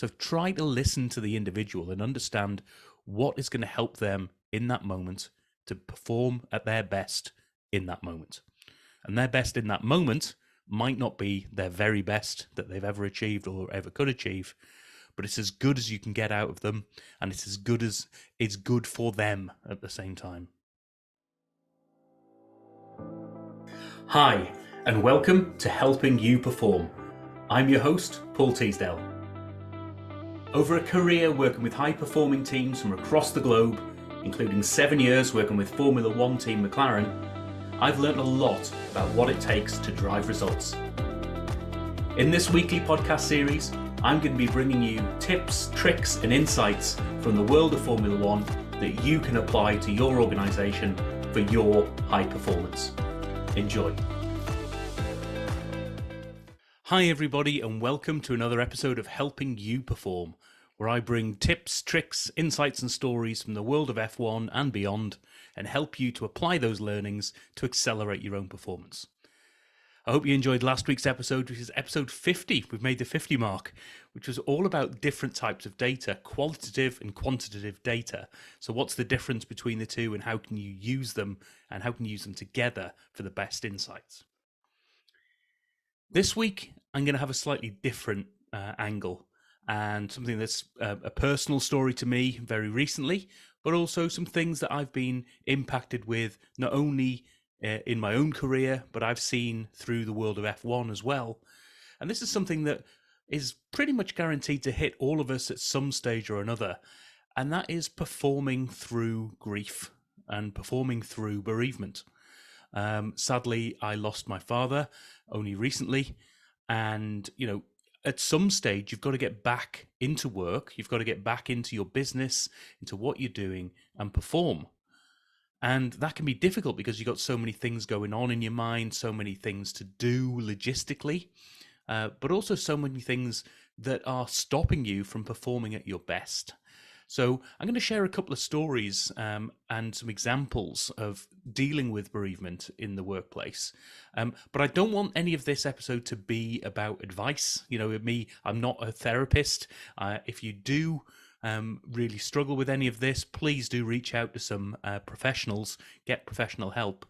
So try to listen to the individual and understand what is going to help them in that moment to perform at their best in that moment. And their best in that moment might not be their very best that they've ever achieved or ever could achieve, but it's as good as you can get out of them, and it's as good as it's good for them at the same time. Hi, and welcome to Helping You Perform. I'm your host, Paul Teasdale. Over a career working with high-performing teams from across the globe, including 7 years working with Formula One team McLaren, I've learned a lot about what it takes to drive results. In this weekly podcast series, I'm going to be bringing you tips, tricks and insights from the world of Formula One that you can apply to your organisation for your high performance. Enjoy. Hi everybody, and welcome to another episode of Helping You Perform, where I bring tips, tricks, insights and stories from the world of F1 and beyond and help you to apply those learnings to accelerate your own performance. I hope you enjoyed last week's episode, which is episode 50. We've made the 50 mark, which was all about different types of data, qualitative and quantitative data. So what's the difference between the two and how can you use them and how can you use them together for the best insights? This week, I'm going to have a slightly different angle and something that's a personal story to me very recently, but also some things that I've been impacted with not only in my own career, but I've seen through the world of F1 as well. And this is something that is pretty much guaranteed to hit all of us at some stage or another, and that is performing through grief and performing through bereavement. Sadly, I lost my father only recently, and at some stage you've got to get back into work, you've got to get back into your business, into what you're doing and perform. And that can be difficult because you've got so many things going on in your mind, so many things to do logistically, but also so many things that are stopping you from performing at your best. So I'm going to share a couple of stories and some examples of dealing with bereavement in the workplace. But I don't want any of this episode to be about advice. With me, I'm not a therapist. If you do really struggle with any of this, please do reach out to some professionals, get professional help.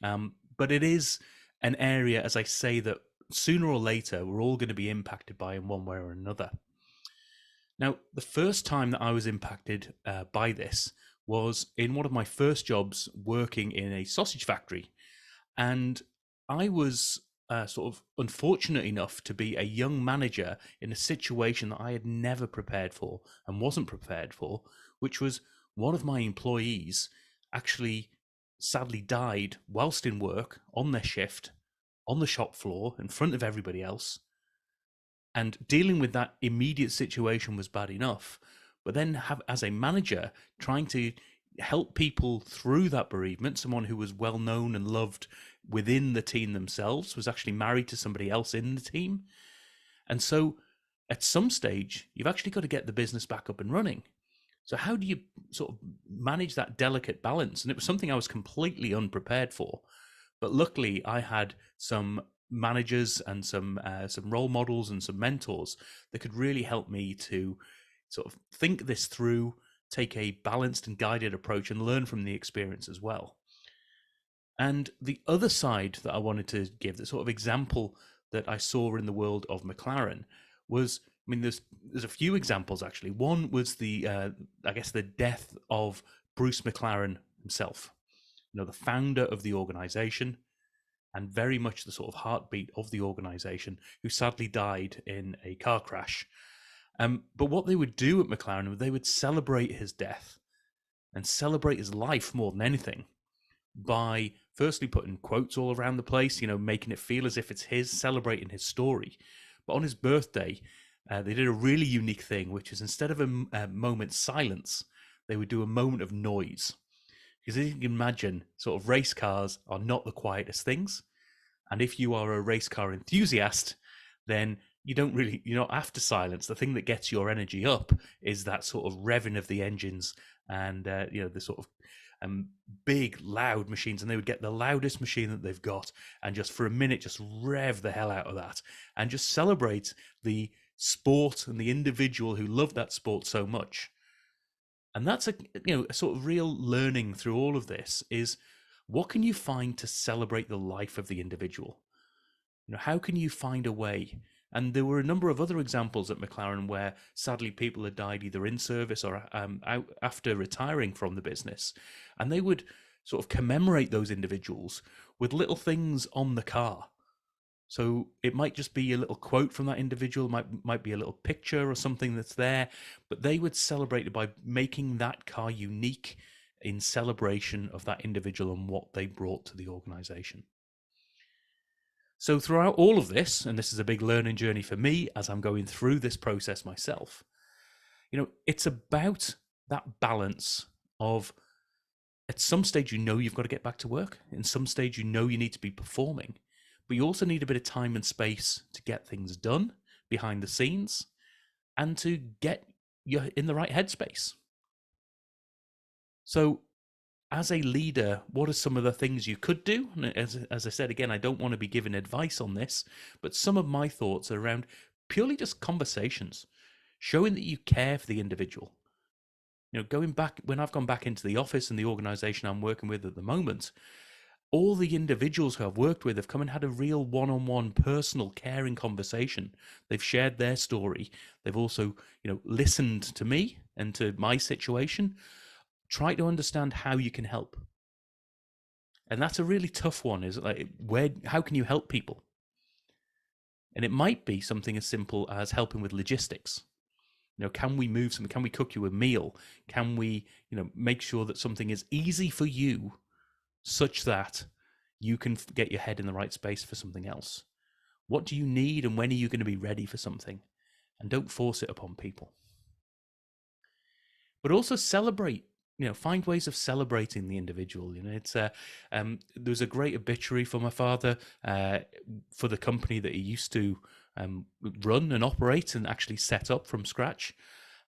But it is an area, as I say, that sooner or later we're all going to be impacted by in one way or another. Now, the first time that I was impacted by this was in one of my first jobs working in a sausage factory. And I was sort of unfortunate enough to be a young manager in a situation that I had never prepared for and wasn't prepared for, which was one of my employees actually sadly died whilst in work on their shift, on the shop floor, in front of everybody else. And dealing with that immediate situation was bad enough. But then as a manager, trying to help people through that bereavement, someone who was well known and loved within the team themselves, was actually married to somebody else in the team. And so at some stage, you've actually got to get the business back up and running. So how do you sort of manage that delicate balance? And it was something I was completely unprepared for. But luckily, I had some managers and some role models and some mentors that could really help me to sort of think this through, take a balanced and guided approach and learn from the experience as well. And the other side that I wanted to give, the sort of example that I saw in the world of McLaren was, there's a few examples actually. One was the death of Bruce McLaren himself, the founder of the organization, and very much the sort of heartbeat of the organization, who sadly died in a car crash. But what they would do at McLaren, they would celebrate his death and celebrate his life more than anything by firstly putting quotes all around the place, making it feel as if it's his, celebrating his story. But on his birthday, they did a really unique thing, which is instead of a moment's silence, they would do a moment of noise. Because as you can imagine, sort of race cars are not the quietest things. And if you are a race car enthusiast, then you're not after silence. The thing that gets your energy up is that sort of revving of the engines and, the sort of big, loud machines. And they would get the loudest machine that they've got and just for a minute, just rev the hell out of that and just celebrate the sport and the individual who loved that sport so much. And that's a sort of real learning through all of this is what can you find to celebrate the life of the individual? How can you find a way? And there were a number of other examples at McLaren where sadly people had died either in service or out after retiring from the business. And they would sort of commemorate those individuals with little things on the car. So it might just be a little quote from that individual, might be a little picture or something that's there, but they would celebrate it by making that car unique in celebration of that individual and what they brought to the organization. So throughout all of this, and this is a big learning journey for me as I'm going through this process myself, it's about that balance of at some stage you've got to get back to work. In some stage you need to be performing, but you also need a bit of time and space to get things done behind the scenes and to get you in the right headspace. So as a leader, what are some of the things you could do? As I said, again, I don't want to be giving advice on this, but some of my thoughts are around purely just conversations, showing that you care for the individual. Going back, when I've gone back into the office and the organization I'm working with at the moment, all the individuals who I've worked with have come and had a real one-on-one personal caring conversation. They've shared their story. They've also, listened to me and to my situation. Try to understand how you can help. And that's a really tough one, is like, how can you help people? And it might be something as simple as helping with logistics. Can we move something? Can we cook you a meal? Can we, make sure that something is easy for you such that you can get your head in the right space for something else? What do you need and when are you going to be ready for something? And don't force it upon people. But also celebrate, find ways of celebrating the individual. It's there's a great obituary for my father for the company that he used to run and operate and actually set up from scratch.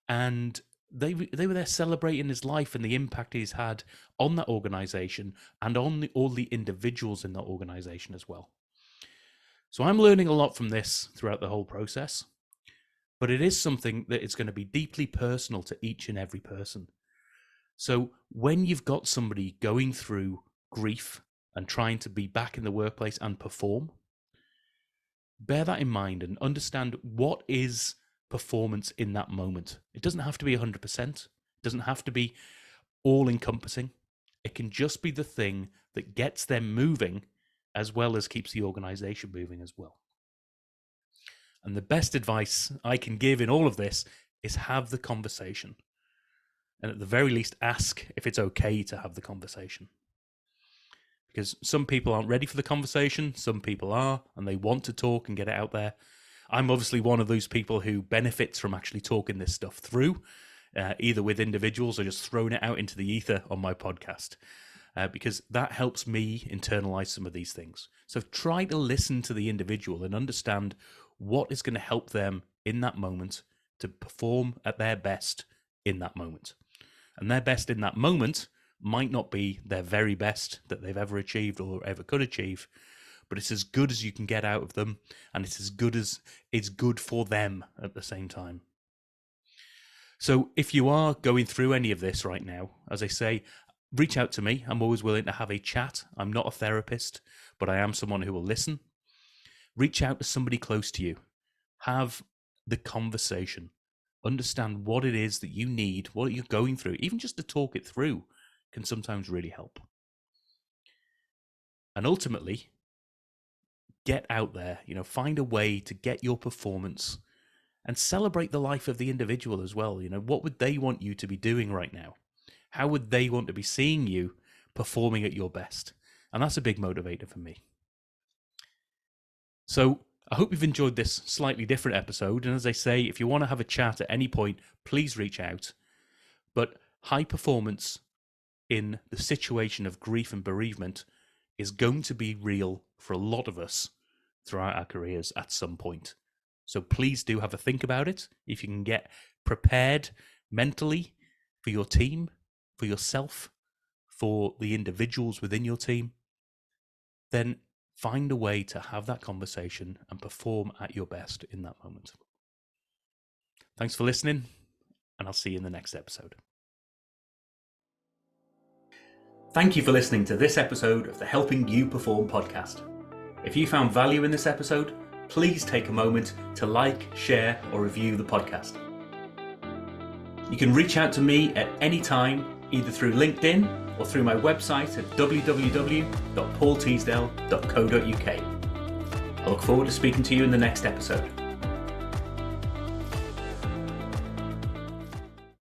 And they were there celebrating his life and the impact he's had on that organization and on all the individuals in that organization as well. So I'm learning a lot from this throughout the whole process, but it is something that is going to be deeply personal to each and every person. So when you've got somebody going through grief and trying to be back in the workplace and perform, bear that in mind and understand what is performance in that moment. It doesn't have to be 100%. It doesn't have to be all-encompassing. It can just be the thing that gets them moving as well as keeps the organization moving as well. And the best advice I can give in all of this is have the conversation. And at the very least, ask if it's okay to have the conversation. Because some people aren't ready for the conversation, some people are, and they want to talk and get it out there. I'm obviously one of those people who benefits from actually talking this stuff through, either with individuals or just throwing it out into the ether on my podcast, because that helps me internalize some of these things. So try to listen to the individual and understand what is going to help them in that moment to perform at their best in that moment. And their best in that moment might not be their very best that they've ever achieved or ever could achieve, but it's as good as you can get out of them, and it's as good as it's good for them at the same time. So if you are going through any of this right now, as I say, reach out to me. I'm always willing to have a chat. I'm not a therapist, but I am someone who will listen. Reach out to somebody close to you. Have the conversation. Understand what it is that you need, what you're going through. Even just to talk it through can sometimes really help. And ultimately, get out there, find a way to get your performance and celebrate the life of the individual as well. What would they want you to be doing right now? How would they want to be seeing you performing at your best? And that's a big motivator for me. So I hope you've enjoyed this slightly different episode. And as I say, if you want to have a chat at any point, please reach out. But high performance in the situation of grief and bereavement is going to be real for a lot of us throughout our careers at some point. So please do have a think about it. If you can get prepared mentally for your team, for yourself, for the individuals within your team, then find a way to have that conversation and perform at your best in that moment. Thanks for listening, and I'll see you in the next episode. Thank you for listening to this episode of the Helping You Perform podcast. If you found value in this episode, please take a moment to like, share, or review the podcast. You can reach out to me at any time, either through LinkedIn or through my website at www.paulteasdale.co.uk. I look forward to speaking to you in the next episode.